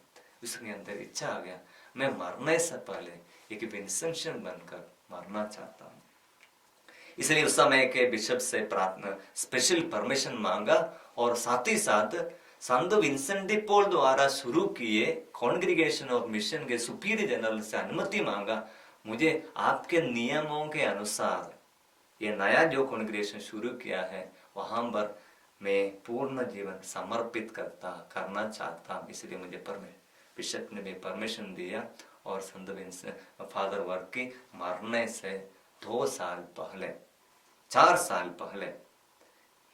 उसके अंदर इच्छा आ गया मैं मरने से पहले एक विंसेंशन बनकर मरना चाहता हूँ। इसलिए उस समय के बिशप से प्रार्थना स्पेशल परमिशन मांगा, और साथ ही साथ संत विंसेंट डी पॉल द्वारा शुरू किए कॉन्ग्रीगेशन ऑफ मिशन के सुपीरियर जनरल से अनुमति मांगा, मुझे आपके नियमों के अनुसार ये नया जो कॉन्ग्रीगेशन शुरू किया है वहां पर मैं पूर्ण जीवन समर्पित करना चाहता हूँ, इसलिए मुझे बिशप ने भी परमिशन दिया। और संत विंसेंट फादर वर्की मरने से 2 साल पहले, 4 साल पहले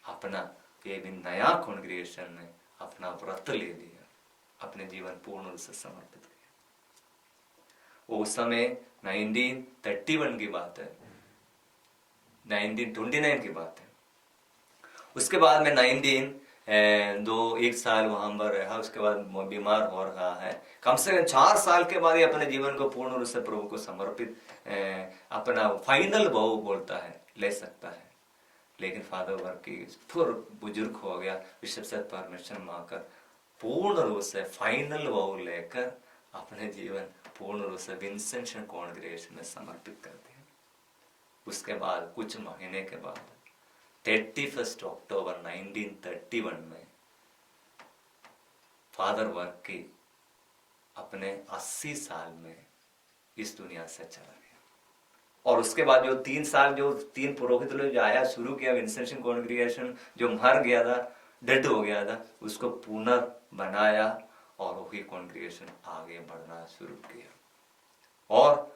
अपना ये भी नया कॉन्ग्रीगेशन में अपना व्रत ले लिया, अपने जीवन पूर्ण रूप से समर्पित किया। वो उस समय 1931 की बात है, 1929 की बात है। उसके बाद में 1 साल वहां पर रहा, उसके बाद बीमार हो रहा है। कम से कम 4 साल के बाद ही अपने जीवन को पूर्ण रूप से प्रभु को समर्पित अपना फाइनल भाव बोलता है ले सकता है। लेकिन फादर वर्की फिर बुजुर्ग हो गया, बिशप से परमिशन मांगकर पूर्ण रूप से फाइनल भाव लेकर अपने जीवन पूर्ण रूप से विंसेंशन कॉन्ग्रीगेशन में समर्पित कर दिया। उसके बाद कुछ महीने के बाद 31 अक्टूबर 1931 में फादर वर्की अपने 80 साल में इस दुनिया से चला गया। और उसके बाद जो 3 साल जो 3 पुरोहित लोग जो आया शुरू किया विंसेंशन कॉन्ग्रीगेशन, जो मर गया था, डेड हो गया था, उसको पुनर्बनाया और वही कॉन्ग्रीगेशन आगे बढ़ना शुरू किया। और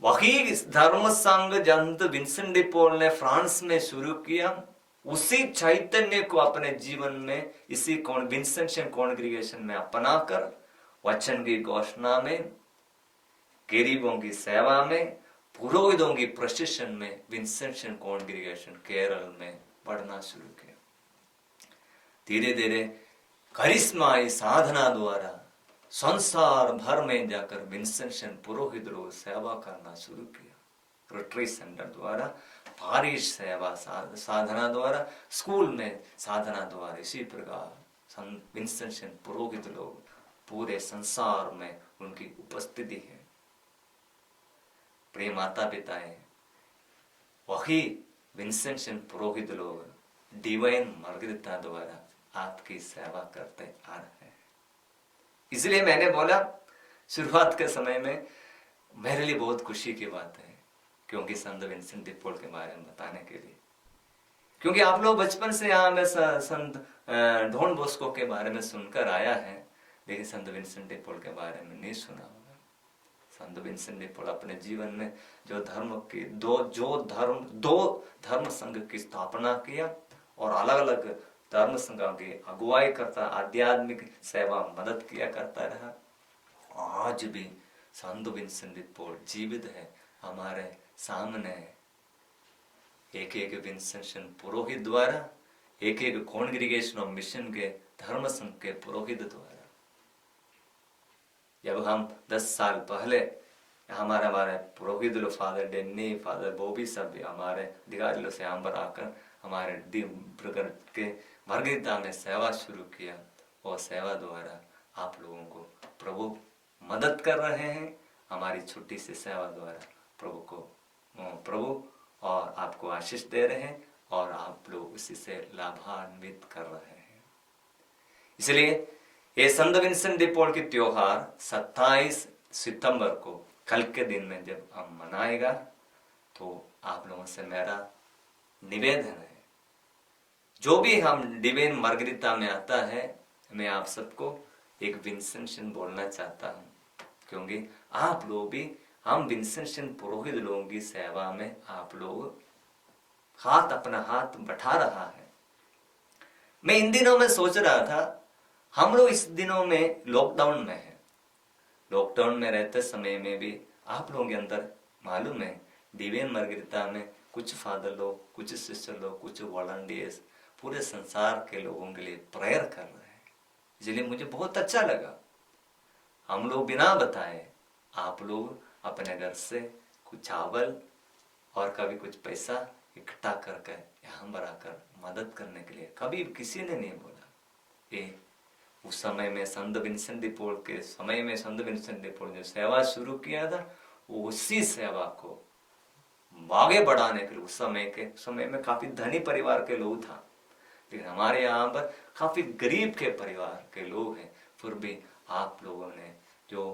वही धर्म संघ जंत विंसेंट डी पॉल ने फ्रांस में शुरू किया, उसी चैतन्य को अपने जीवन में इसी विंसेंशन कॉन्ग्रीगेशन में अपनाकर वचन की घोषणा में, गरीबों की सेवा में, पुरोहितों की प्रशिक्षण में विंसेंशन कॉन्ग्रीगेशन केरल में बढ़ना शुरू किया। धीरे धीरे करिश्माई साधना द्वारा संसार भर में जाकर विंसेंट पुरोहित लोग सेवा करना शुरू किया। रोटरी सेंटर द्वारा, पारिश सेवा साधना द्वारा, स्कूल में साधना द्वारा, इसी प्रकार संत विंसेंट पुरोहित लोग पूरे संसार में उनकी उपस्थिति है। प्रिय माता पिताएं, वही विंसेंट पुरोहित लोग डिवाइन मार्गरेटा द्वारा आपकी सेवा करते आ रहे हैं। इसलिए मैंने बोला शुरुआत के समय में मेरे लिए बहुत खुशी की बात है, क्योंकि संत विंसेंट डी पॉल के बारे में बताने के लिए, क्योंकि आप लोग बचपन से यहाँ में संत डॉन बॉस्को के बारे में सुनकर आया है, लेकिन संत विंसेंट डी पॉल के बारे में नहीं सुना होगा। संत विंसेंट डी पॉल अपने जीवन में जो धर्म की दो धर्म संघ की स्थापना किया और अलग अलग धर्म संघों की अगुवाई करता, आध्यात्मिक सेवा मदद किया करता रहा। आज भी संत विंसेंट डी पॉल जीवित है हमारे सामने। एक एक विंसेंट पुरोहित द्वारा, एक एक कॉन्ग्रीगेशन ऑफ मिशन के धर्म संघ के पुरोहित द्वारा। जब हम 10 साल पहले हमारे पुरोहित लोग फादर डेन्नी, फादर बॉबी सब हमारे अधिकारी लोग से यहाँ पर आकर हमारे प्रकार के मार्गरेटा में सेवा शुरू किया, और सेवा द्वारा आप लोगों को प्रभु मदद कर रहे हैं। हमारी छोटी सी सेवा द्वारा प्रभु और आपको आशीष दे रहे हैं, और आप लोग उसी से लाभान्वित कर रहे हैं। इसलिए ये संत विंसेंट डी पॉल की त्योहार 27 सितंबर को कल के दिन में जब हम मनाएगा, तो आप लोगों से मेरा निवेदन है, जो भी हम डिवाइन मार्गरेटा में आता है, मैं आप सबको एक विंसेंट बोलना चाहता हूँ, क्योंकि आप लोग भी हम विंसेंट पुरोहित लोगों की सेवा में आप लोग अपना हाथ बढ़ा रहा है। मैं इन दिनों में सोच रहा था, हम लोग इस दिनों में लॉकडाउन में है, लॉकडाउन में रहते समय में भी आप लोगों के अंदर मालूम है डिवाइन मार्गरेटा में कुछ फादर लोग, कुछ सिस्टर लोग, कुछ वॉलंटियर्स पूरे संसार के लोगों के लिए प्रेयर कर रहे हैं। इसलिए मुझे बहुत अच्छा लगा। हम लोग बिना बताए आप लोग अपने घर से कुछ चावल और कभी कुछ पैसा इकट्ठा करके यहाँ पर आकर मदद करने के लिए कभी किसी ने नहीं बोला। ये उस समय में संत विंसेंट डी पॉल के समय में संत विंसेंट डी पॉल ने सेवा शुरू किया था, उसी सेवा को आगे बढ़ाने के लिए उस समय में काफी धनी परिवार के लोग था, लेकिन हमारे यहाँ पर काफी गरीब के परिवार के लोग हैं। फिर भी आप लोगों ने जो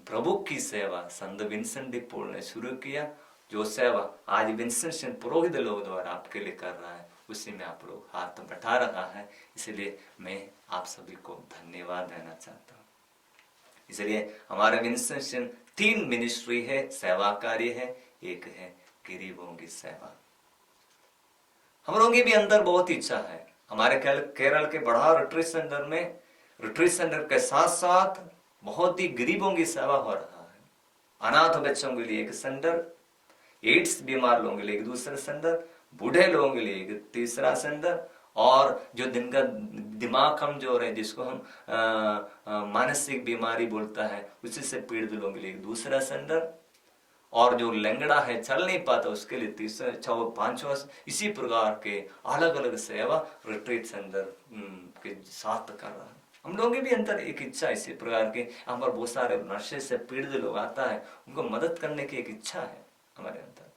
प्रभु की सेवा संत विंसेंट डी पॉल ने शुरू किया, जो सेवा आज विंसेंट पुरोहित लोग द्वारा आपके लिए कर रहा है, उसी में आप लोग हाथ बढ़ा रहा है। इसलिए मैं आप सभी को धन्यवाद देना चाहता हूँ। इसलिए हमारे विंसेंट 3 मिनिस्ट्री है, सेवा कार्य है। एक है गरीबों की सेवा। हम लोगों की भी अंदर बहुत इच्छा है। हमारे केरल के बड़ा रिट्रीट सेंटर में, रिट्रीट सेंटर के साथ साथ बहुत ही गरीबों की सेवा हो रहा है। अनाथ बच्चों के लिए एक सेंटर, एड्स बीमार लोगों के लिए एक दूसरा सेंटर, बूढ़े लोगों के लिए एक तीसरा सेंटर, और जो जिनका दिमाग कमजोर है, जिसको हम मानसिक बीमारी बोलता है, उसी से पीड़ित लोगों के लिए एक दूसरा सेंटर, और जो लंगड़ा है, चल नहीं पाता, उसके लिए तीसरा, चौथा, पांचवा, इसी प्रकार के अलग अलग सेवा रिट्रीट सेंटर के साथ कर रहा है। हम लोगों की भी अंदर एक इच्छा इसी प्रकार की, यहाँ पर बहुत सारे नशे से पीड़ित लोग आता है, उनको मदद करने की एक इच्छा है हमारे अंदर।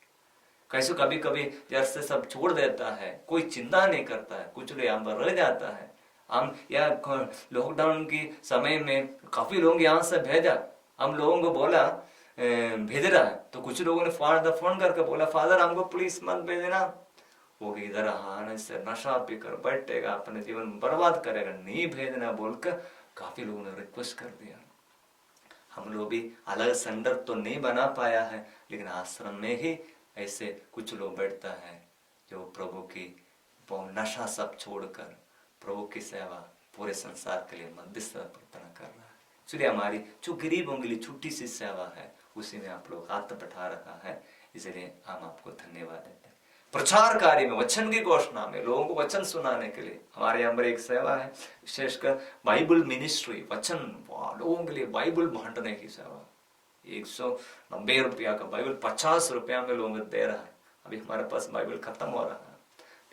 कैसे कभी कभी जैसे सब छोड़ देता है, कोई चिंता नहीं करता है, कुछ लोग यहाँ पर रह जाता है। हम या लॉकडाउन की समय में काफी लोग यहाँ से भेजा, हम लोगों को बोला भेज रहा है, तो कुछ लोगों ने फोन करके बोला फादर हमको पुलिस मत भेजना, वो इधर आने से नशा पीकर बैठेगा, अपने जीवन बर्बाद करेगा, नहीं भेजना बोलकर काफी लोगों ने रिक्वेस्ट कर दिया। हम लोग भी अलग सेंटर तो नहीं बना पाया है, लेकिन आश्रम में ही ऐसे कुछ लोग बैठता है जो प्रभु की नशा सब छोड़कर प्रभु की सेवा पूरे संसार के लिए मध्यस्थ प्रार्थना कर रहा है। इसलिए हमारी जो गरीबों के लिए छोटी सी सेवा है, उसी में आप लोग हाथ बढ़ा रहा है, इसलिए हम आपको धन्यवाद देते हैं। प्रचार कार्य में, वचन की घोषणा में, लोगों को वचन सुनाने के लिए। हमारे यहाँ पर एक सेवा है विशेषकर बाइबल मिनिस्ट्री, वचन लोगों के लिए बाइबल बांटने की सेवा। 190 रुपया का बाइबल 50 रुपया में लोगों को दे रहा है। अभी हमारे पास बाइबल खत्म हो रहा है,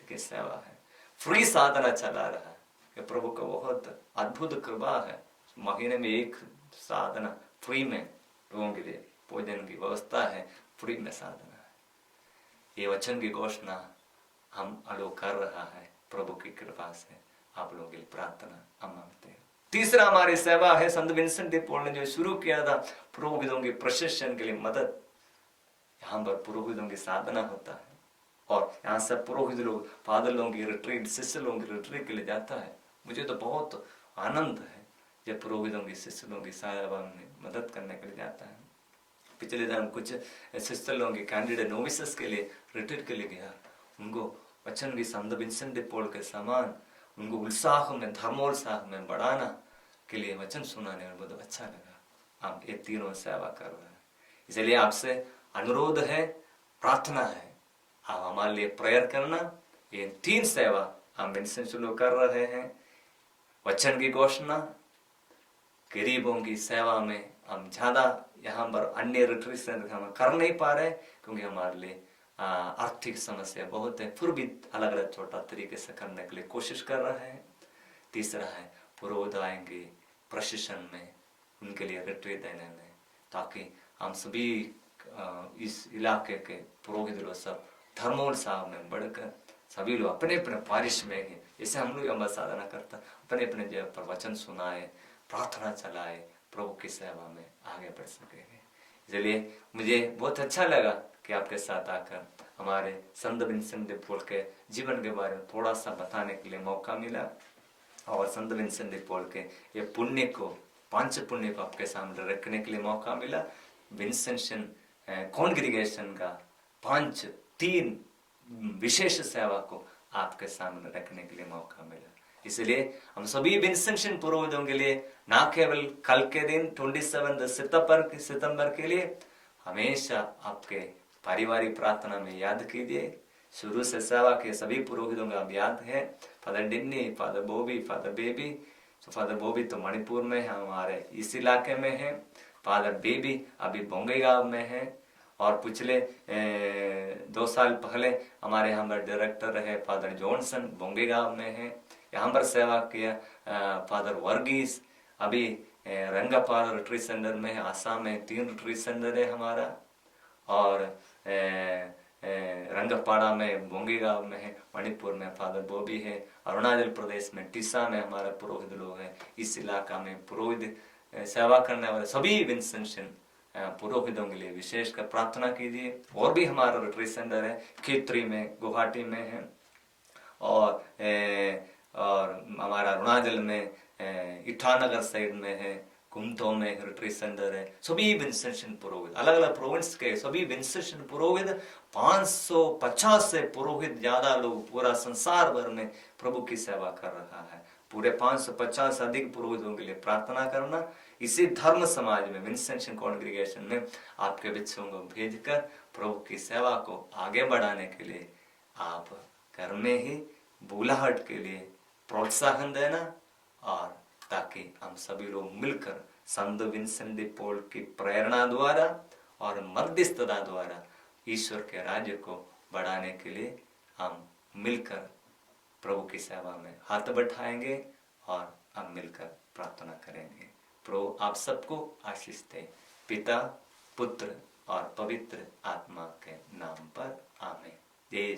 लेकिन सेवा है, फ्री साधना चला रहा है। ये प्रभु का बहुत अद्भुत कृपा है। महीने में एक साधना फ्री में लोगों के लिए भोजन की व्यवस्था है, फ्री में साधना है। ये वचन की घोषणा हम लोग कर रहा है प्रभु की कृपा से। आप लोगों के लिए प्रार्थना हम मांगते हैं। तीसरा हमारी सेवा है संत विंसेंट डी पॉल ने जो शुरू किया था, पुरोहितों के प्रशिक्षण के लिए मदद। यहाँ पर पुरोहितों की साधना होता है और यहाँ से पुरोहित लोग, फादर लोगों की रिट्रीट, शिष्य लोगों की रिट्रीट के लिए जाता है। मुझे तो बहुत आनंद है जब पुरोहितों की, शिष्य लोगों की सेवा में मदद करने के लिए जाता है। पिछले दिन कुछ सिस्टर लोगों के कैंडिडेट नोविसेस के लिए रिट्रीट के लिए गया। उनको वचन की संत विंसेंट डी पॉल के समान उनको उत्साह में, धर्मोत्साह में बढ़ाना के लिए वचन सुनाने में बहुत अच्छा लगा। आप ये तीनों सेवा कर रहे हैं, इसलिए आपसे अनुरोध है, प्रार्थना है, आप हमारे लिए प्रेयर करना। ये 3 सेवा हम विंसेंट से लोग कर रहे हैं। वचन की घोषणा, गरीबों की सेवा में हम ज्यादा यहाँ पर अन्य रिट्रीट हम कर नहीं पा रहे क्योंकि हमारे लिए आर्थिक समस्या बहुत है, फिर भी अलग अलग छोटा तरीके से करने के लिए कोशिश कर रहे हैं। तीसरा है पुरोहित आएंगे प्रशिक्षण में, उनके लिए रिट्रीट देने में, ताकि हम सभी इस इलाके के पुरोहित लोग सब धर्मोत्साह में बढ़कर सभी लोग अपने अपने पारिश में हैं, जैसे हम लोग अमर साधना करता, अपने अपने जगह पर वचन सुनाए, प्रार्थना चलाए, प्रभु की सेवा में आगे बढ़ सके। इसलिए मुझे बहुत अच्छा लगा कि आपके साथ आकर हमारे संत विंसेंट डी पॉल के जीवन के बारे में थोड़ा सा बताने के लिए मौका मिला और संत विंसेंट डी पॉल के ये पुण्य को, 5 पुण्य को आपके सामने रखने के लिए मौका मिला। विंसेंशन कॉन्ग्रीगेशन का 3 विशेष सेवा को आपके सामने रखने के लिए मौका मिला। इसलिए हम सभी विंसेंशन पुरोहितों के लिए ना केवल कल के दिन 27 सितंबर के लिए हमेशा आपके पारिवारिक प्रार्थना में याद कीजिए। शुरू से सेवा के सभी पुरोहितों का अब याद है, father Dinny, father Bobby, father Baby. तो फादर बॉबी तो मणिपुर में है, हमारे इस इलाके में है। फादर बेबी अभी बोंगईगांव में है और पिछले 2 साल पहले हमारे यहाँ पर डायरेक्टर रहे फादर जॉनसन, बोंगईगांव में है। यहाँ पर सेवा किया फादर वर्गीस, अभी रंगापाल रिट्रीट सेंटर में है। आसाम में 3 रिट्रीट सेंटर है हमारा, और रंगपाड़ा में, बोंगईगांव में है। मणिपुर में फादर बॉबी है। अरुणाचल प्रदेश में टीसा में हमारा पुरोहित लोग हैं। इस इलाका में पुरोहित सेवा करने वाले सभी विंसेंशन पुरोहितों के लिए विशेषकर प्रार्थना कीजिए। और भी हमारा रिट्रीट सेंटर है खेत्री में, गुवाहाटी में है, और हमारा अरुणाचल में ईटानगर साइड में है, कुमतो में रिट्रीट सेंटर है। सभी विंसेंशन पुरोहित, अलग अलग प्रोविंस के सभी विंसेंशन पुरोहित, 550 से पुरोहित ज्यादा लोग पूरा संसार भर में प्रभु की सेवा कर रहा है। पूरे 550 अधिक पुरोहितों के लिए प्रार्थना करना। इसी धर्म समाज में, विंसेंशन कॉन्ग्रीगेशन में आपके बच्चों को भेजकर प्रभु की सेवा को आगे बढ़ाने के लिए आप घर में ही बुलाहट के लिए प्रोत्साहन देना, और ताकि हम सभी लोग मिलकर संत विंसेंट डी पॉल की प्रेरणा द्वारा और मध्यस्थता द्वारा ईश्वर के राज्य को बढ़ाने के लिए हम मिलकर प्रभु की सेवा में हाथ बढ़ाएंगे और हम मिलकर प्रार्थना करेंगे। प्रभु आप सबको आशीष दे, पिता, पुत्र और पवित्र आत्मा के नाम पर, आमीन। जय